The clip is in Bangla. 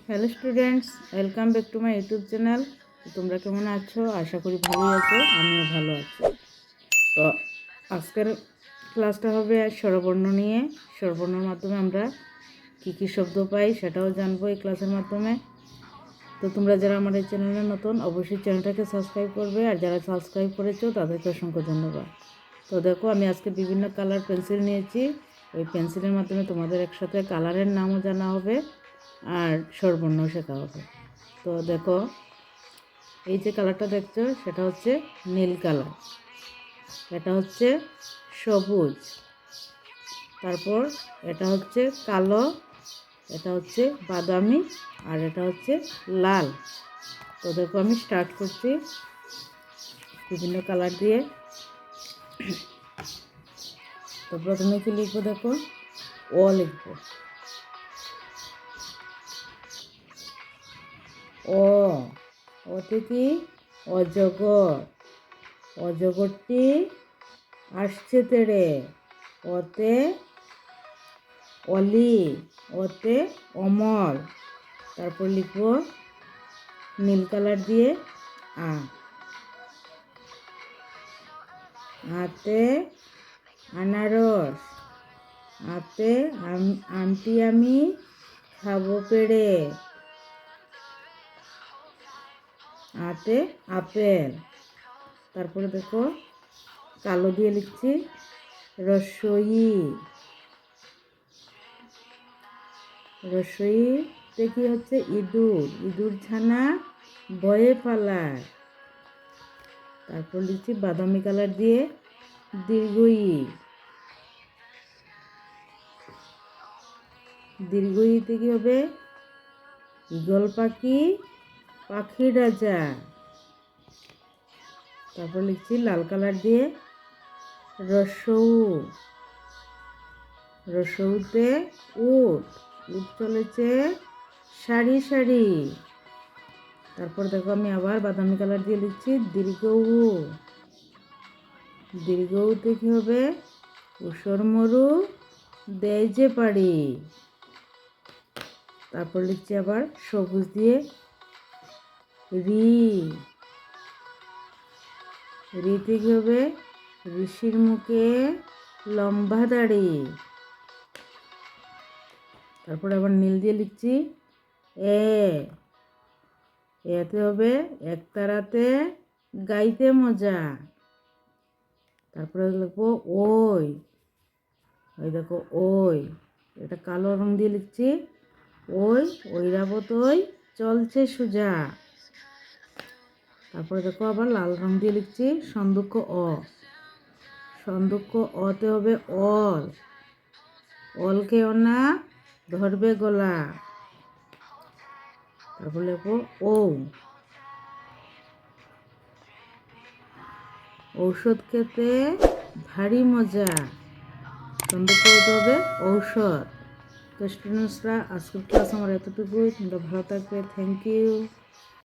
Hello students, welcome back to my YouTube channel. তোমরা কেমন আছো? আশা করি ভালোই আছো, আমিও ভালো আছি। তো আজকের ক্লাসটা হবে স্বরবর্ণ নিয়ে। স্বরবর্ণের মাধ্যমে আমরা কী কী শব্দ পাই সেটাও জানবো এই ক্লাসের মাধ্যমে। তো তোমরা যারা আমার এই চ্যানেলে নতুন, অবশ্যই চ্যানেলটাকে সাবস্ক্রাইব করবে, আর যারা সাবস্ক্রাইব করেছো তাদেরকে অসংখ্য ধন্যবাদ। তো দেখো, আমি আজকে বিভিন্ন কালার পেন্সিল নিয়েছি। ওই পেন্সিলের মাধ্যমে তোমাদের একসাথে কালারের নামও জানা হবে আর স্বরবর্ণও শেখা হবে। তো দেখো, এই যে কালারটা দেখছো সেটা হচ্ছে নীল কালার, এটা হচ্ছে সবুজ, তারপর এটা হচ্ছে কালো, এটা হচ্ছে বাদামি, আর এটা হচ্ছে লাল। তো দেখো, আমি স্টার্ট করছি বিভিন্ন কালার দিয়ে। তো প্রথমে কি লিখবো দেখো, ও লিখবো। ওতে কি? অজগর। অজগরটি আসছে তেড়ে। ওতে অলি। ওতে অমর। তারপর লিখবো নীল কালার দিয়ে আতে আনারস। আতে আমটি আমি খাবো পেড়ে। আতে আপেল। তারপরে দেখো, কালো দিয়ে লিখছি রসই। রসইতে কি হচ্ছে? ইঁদুর। ইঁদুর ছানা ভয়ে পালায়। তারপর লিখছি বাদামি কালার দিয়ে দীর্ঘই। দীর্ঘইতে কি হবে? ঈগল পাখি, পাখি রাজা। তারপর লিখছি লাল কালার দিয়ে রসৌ। রসৌতে উট। উট চলেছে সারি সারি। তারপর দেখো, আমি আবার বাদামি কালার দিয়ে লিখছি দীর্ঘউ। দীর্ঘউতে কি হবে? ঊষর মরু দেয় যে পারি। তারপর লিখছি আবার সবুজ দিয়ে রি। রিতে কি হবে? ঋষির মুখে লম্বা দাড়ি। তারপর আবার নীল দিয়ে লিখছি এতে হবে একতারাতে গাইতে মজা। তারপরে লিখবো ওই। ওই দেখো, ওই এটা কালো রং দিয়ে লিখছি ঐরাবত ওই চলছে সোজা। তারপরে দেখো, আবার লাল রং দিয়ে লিখছি সন্দুক্ষ অ। সন্দুক্ষ অতে হবে অল। অলকে অনা ধরবে গলা। তারপর লিখবো ঔষধ খেতে ভারী মজা। সন্দুক্ষ হতে হবে ঔষধ। তো স্টুডেন্টসরা, আজকের ক্লাস আমার এতটুকুই। তোমরা ভালো থাকবে। Thank you.